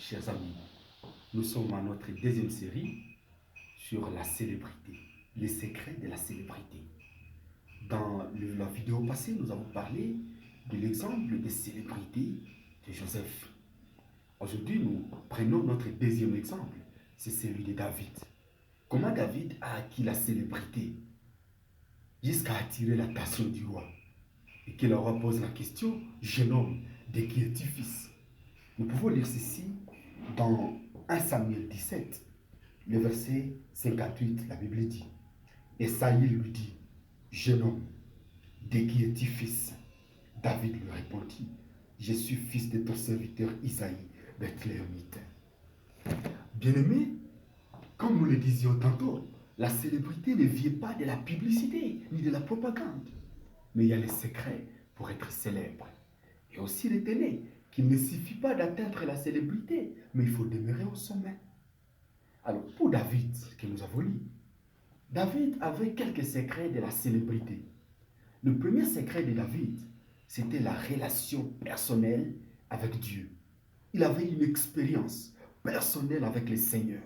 Chers amis, nous sommes à notre deuxième série sur la célébrité, les secrets de la célébrité. Dans la vidéo passée, nous avons parlé de l'exemple des célébrités de Joseph. Aujourd'hui, nous prenons notre deuxième exemple, c'est celui de David. Comment David a acquis la célébrité jusqu'à attirer l'attention du roi. Et que le roi pose la question, jeune homme, de qui es-tu fils? Nous pouvons lire ceci dans 1 Samuel 17, le verset 58, la Bible dit, et Saïl lui dit, jeune homme, de qui es-tu fils? David lui répondit, je suis fils de ton serviteur Isaïe, Bethléemite. Bien-aimé, comme nous le disions tantôt, la célébrité ne vient pas de la publicité ni de la propagande, mais il y a les secrets pour être célèbre. Et aussi retenez qu'il ne suffit pas d'atteindre la célébrité, mais il faut demeurer au sommet. Alors, pour David, que nous avons lu, David avait quelques secrets de la célébrité. Le premier secret de David, c'était la relation personnelle avec Dieu. Il avait une expérience personnelle avec le Seigneur.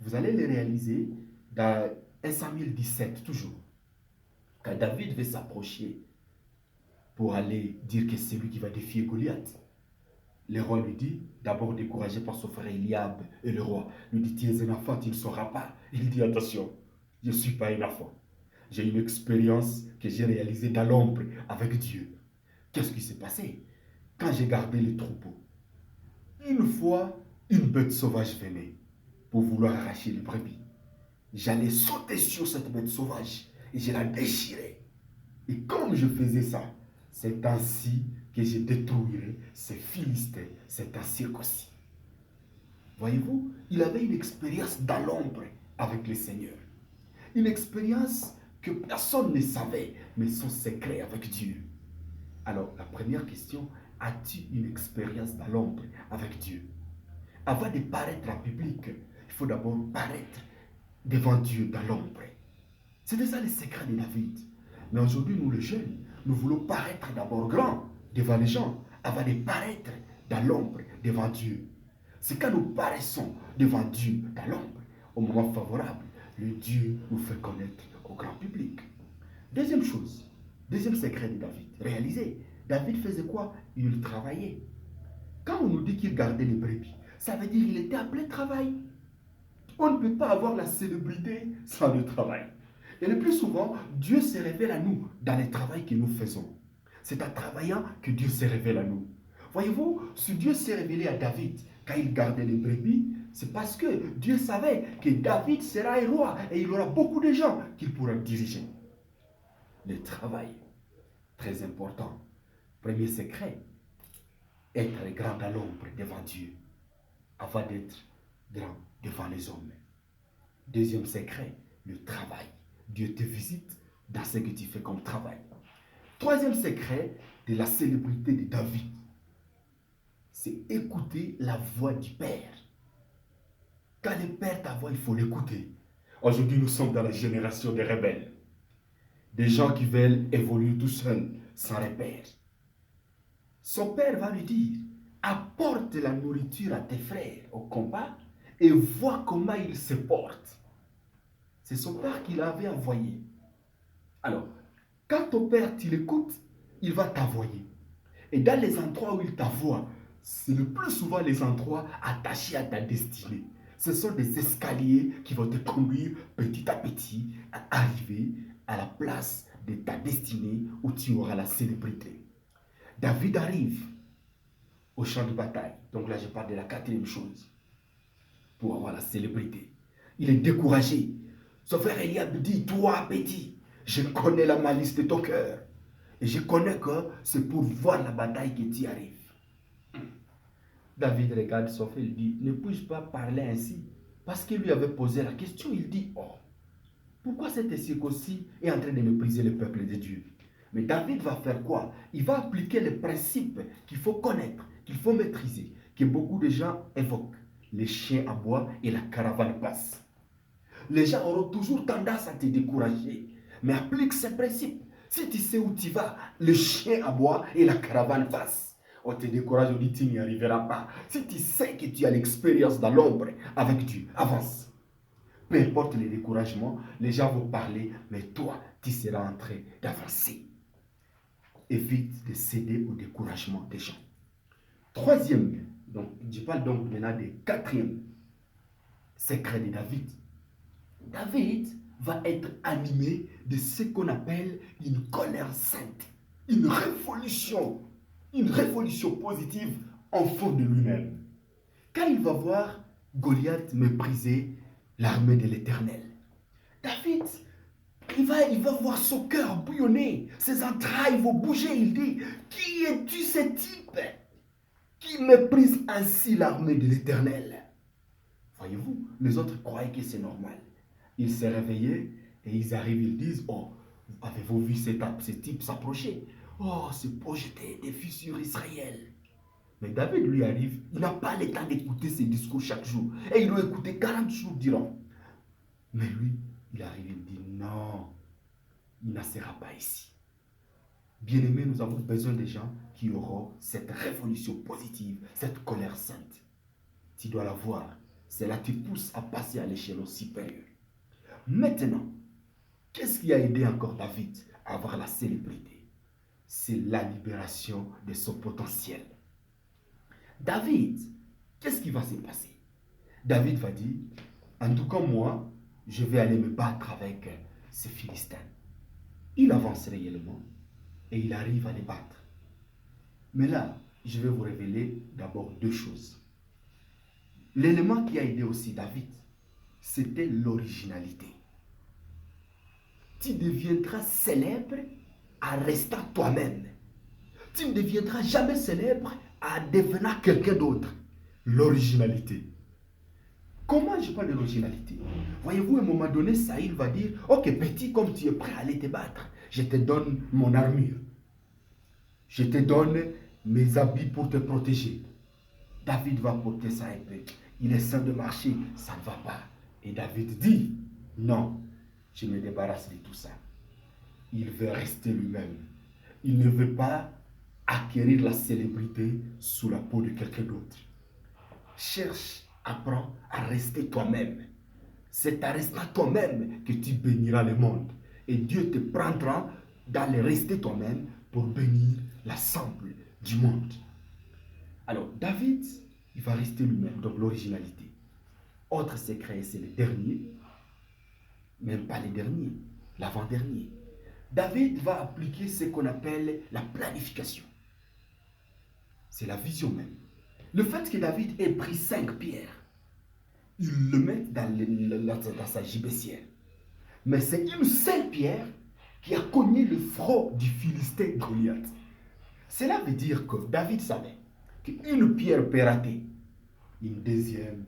Vous allez le réaliser dans 1 Samuel 17, toujours. Quand David veut s'approcher pour aller dire que c'est lui qui va défier Goliath, le roi lui dit, d'abord découragé par son frère Eliab, et le roi lui dit, tu es un enfant, tu ne sauras pas. Il dit, attention, je ne suis pas un enfant. J'ai une expérience que j'ai réalisée dans l'ombre avec Dieu. Qu'est-ce qui s'est passé? Quand j'ai gardé les troupeaux, une fois, une bête sauvage venait pour vouloir arracher les brebis. J'allais sauter sur cette bête sauvage et je la déchirais. Et comme je faisais ça, c'est ainsi que je détruirai ces Philistins, c'est un circoncis. Voyez-vous, il avait une expérience dans l'ombre avec le Seigneur. Une expérience que personne ne savait, mais son secret avec Dieu. Alors, la première question, as-tu une expérience dans l'ombre avec Dieu? Avant de paraître en public, il faut d'abord paraître devant Dieu dans l'ombre. C'était ça le secret de David. Mais aujourd'hui, nous les jeunes, nous voulons paraître d'abord grands devant les gens, avant de paraître dans l'ombre devant Dieu. C'est quand nous paraissons devant Dieu dans l'ombre, au moment favorable, le Dieu nous fait connaître au grand public. Deuxième chose, deuxième secret de David, réalisé. David faisait quoi? Il travaillait. Quand on nous dit qu'il gardait les brebis, ça veut dire qu'il était appelé travail. On ne peut pas avoir la célébrité sans le travail. Et le plus souvent, Dieu se révèle à nous dans le travail que nous faisons. C'est en travaillant que Dieu se révèle à nous. Voyez-vous, si Dieu s'est révélé à David quand il gardait les brebis, c'est parce que Dieu savait que David sera un roi et il aura beaucoup de gens qu'il pourra diriger. Le travail, très important. Premier secret, être grand dans l'ombre devant Dieu, avant d'être grand devant les hommes. Deuxième secret, le travail. Dieu te visite dans ce que tu fais comme travail. Troisième secret de la célébrité de David, c'est écouter la voix du Père. Quand le Père t'envoie, il faut l'écouter. Aujourd'hui, nous sommes dans la génération des rebelles. Des gens qui veulent évoluer tout seuls, sans repère. Son père va lui dire, apporte la nourriture à tes frères au combat et vois comment ils se portent. C'est son père qui l'avait envoyé. Alors, quand ton père, tu l'écoutes, il va t'envoyer. Et dans les endroits où il t'envoie, c'est le plus souvent les endroits attachés à ta destinée. Ce sont des escaliers qui vont te conduire petit à petit à arriver à la place de ta destinée où tu auras la célébrité. David arrive au champ de bataille. Donc là, je parle de la quatrième chose pour avoir la célébrité. Il est découragé. Son frère Eliab dit, toi, petit, je connais la malice de ton cœur. Et je connais que c'est pour voir la bataille que tu arrives. David regarde son frère, il dit, ne puis-je pas parler ainsi? Parce qu'il lui avait posé la question, il dit, oh, pourquoi cet circoncis est en train de mépriser le peuple de Dieu? Mais David va faire quoi? Il va appliquer les principes qu'il faut connaître, qu'il faut maîtriser, que beaucoup de gens évoquent. Les chiens aboient et la caravane passe. Les gens auront toujours tendance à te décourager, mais applique ces principes. Si tu sais où tu vas, le chien aboie et la caravane passe. On te décourage, on dit tu n'y arriveras pas. Si tu sais que tu as l'expérience dans l'ombre avec Dieu, avance. Peu importe les découragements, les gens vont parler, mais toi, tu seras en train d'avancer. Évite de céder au découragement des gens. Troisième, donc, je parle donc maintenant des quatrième secret de David. David va être animé de ce qu'on appelle une colère sainte, une révolution positive en fond de lui-même. Quand il va voir Goliath mépriser l'armée de l'Éternel, David, il va voir son cœur bouillonner, ses entrailles vont bouger. Il dit, qui es-tu ce type qui méprise ainsi l'armée de l'Éternel? Voyez-vous, les autres croyaient que c'est normal. Ils s'est réveillés et ils arrivent, ils disent, oh, avez-vous vu ce type s'approcher? Oh, c'est projeté des défi sur Israël. Mais David lui arrive, il n'a pas le temps d'écouter ses discours chaque jour. Et il doit écouter 40 jours durant. Mais lui, il arrive, il dit, non, il ne sera pas ici. Bien-aimés, nous avons besoin de gens qui auront cette révolution positive, cette colère sainte. Tu dois la voir. Cela te pousse à passer à l'échelon supérieur. Maintenant, qu'est-ce qui a aidé encore David à avoir la célébrité? C'est la libération de son potentiel. David, qu'est-ce qui va se passer? David va dire, en tout cas moi, je vais aller me battre avec ces Philistins. Il avance réellement et il arrive à les battre. Mais là, je vais vous révéler d'abord deux choses. L'élément qui a aidé aussi David, c'était l'originalité. Tu deviendras célèbre en restant toi-même. Tu ne deviendras jamais célèbre en devenant quelqu'un d'autre. L'originalité. Comment je parle de l'originalité? Voyez-vous, à un moment donné, Saïl va dire, ok petit, comme tu es prêt à aller te battre, je te donne mon armure. Je te donne mes habits pour te protéger. David va porter sa épée. Il essaie de marcher, ça ne va pas. Et David dit, non, je me débarrasse de tout ça. Il veut rester lui-même. Il ne veut pas acquérir la célébrité sous la peau de quelqu'un d'autre. Cherche, apprends à rester toi-même. C'est en restant toi-même que tu béniras le monde. Et Dieu te prendra dans le rester toi-même pour bénir l'ensemble du monde. Alors, David, il va rester lui-même, donc l'originalité. Autre secret, c'est le dernier, même pas le dernier, l'avant-dernier. David va appliquer ce qu'on appelle la planification. C'est la vision même. Le fait que David ait pris 5 pierres, il le met dans sa gibecière. Mais c'est une seule pierre qui a cogné le front du Philistin Goliath. Cela veut dire que David savait qu'une pierre peut rater, une deuxième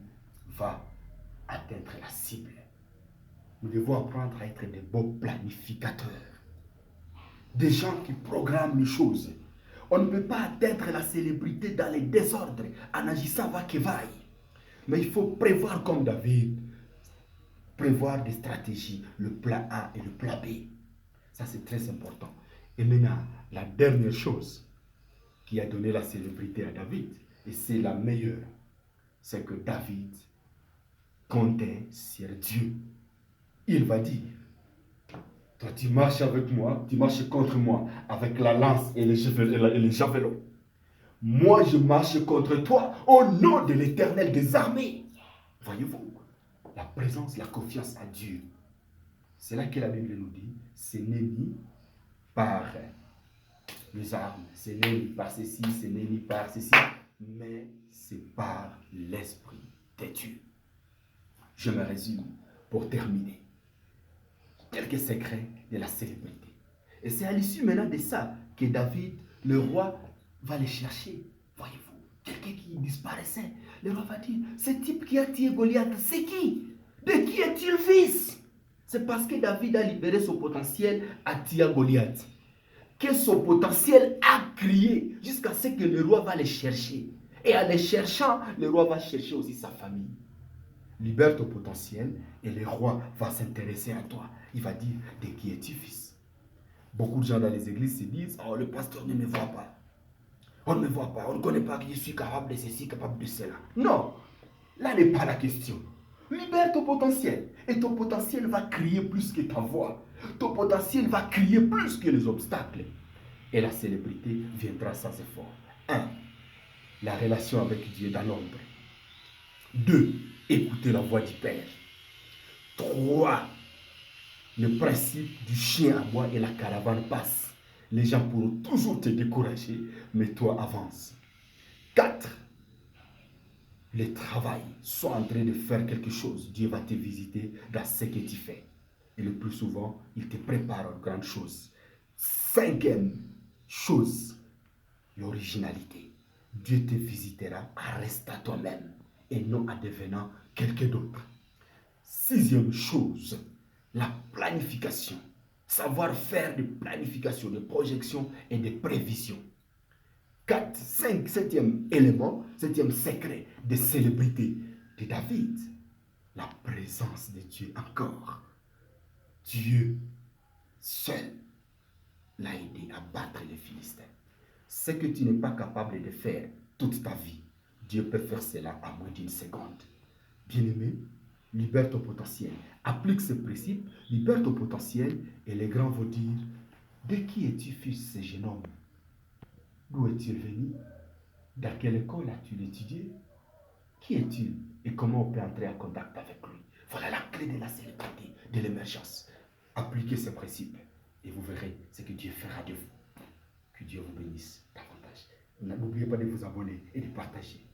va atteindre la cible. Nous devons apprendre à être des bons planificateurs. Des gens qui programment les choses. On ne peut pas atteindre la célébrité dans les désordres en agissant va que vaille. Mais il faut prévoir comme David. Prévoir des stratégies, le plan A et le plan B. Ça, c'est très important. Et maintenant, la dernière chose qui a donné la célébrité à David, et c'est la meilleure, c'est que David comptait sur Dieu. Il va dire, toi tu marches avec moi, tu marches contre moi avec la lance et les javelots. Moi je marche contre toi au nom de l'Éternel des armées. Voyez-vous, la présence, la confiance à Dieu. C'est là que la Bible nous dit, ce n'est ni par les armes, ce n'est ni par ceci, ce n'est ni par ceci, mais c'est par l'Esprit de Dieu. Je me résume pour terminer. Quelques secrets de la célébrité. Et c'est à l'issue maintenant de ça que David, le roi, va les chercher. Voyez-vous, quelqu'un qui disparaissait. Le roi va dire, ce type qui a tué Goliath, c'est qui? De qui est-il fils? C'est parce que David a libéré son potentiel à tuer Goliath. Que son potentiel a crié jusqu'à ce que le roi va les chercher. Et en les cherchant, le roi va chercher aussi sa famille. Libère ton potentiel et le roi va s'intéresser à toi. Il va dire, de qui es-tu fils? Beaucoup de gens dans les églises se disent, oh le pasteur ne me voit pas. On ne me voit pas, on ne connaît pas que je suis capable de ceci, capable de cela. Non, là n'est pas la question. Libère ton potentiel. Et ton potentiel va crier plus que ta voix. Ton potentiel va crier plus que les obstacles. Et la célébrité viendra sans effort. 1. La relation avec Dieu dans l'ombre. 2. Écouter la voix du Père. 3. Le principe du chien aboie et la caravane passe. Les gens pourront toujours te décourager, mais toi avance. 4. Le travail. Sois en train de faire quelque chose. Dieu va te visiter dans ce que tu fais. Et le plus souvent, il te prépare une grande chose. 5e chose, l'originalité. Dieu te visitera en restant toi-même et non en devenant quelqu'un d'autre. 6e chose, la planification. Savoir faire de planification, de projection et de prévision. 4, 5, 7e élément, 7e secret de célébrité de David. La présence de Dieu encore. Dieu seul l'a aidé à battre les Philistins. Ce que tu n'es pas capable de faire toute ta vie, Dieu peut faire cela en moins d'une seconde. Bien-aimé, libère ton potentiel. Applique ce principe, libère ton potentiel et les grands vont dire, de qui es-tu fils, ce jeune homme? D'où est-il venu? Dans quelle école as-tu étudié? Qui est-il et comment on peut entrer en contact avec lui? Voilà la clé de la célébrité, de l'émergence. Appliquez ce principe et vous verrez ce que Dieu fera de vous. Que Dieu vous bénisse davantage. N'oubliez pas de vous abonner et de partager.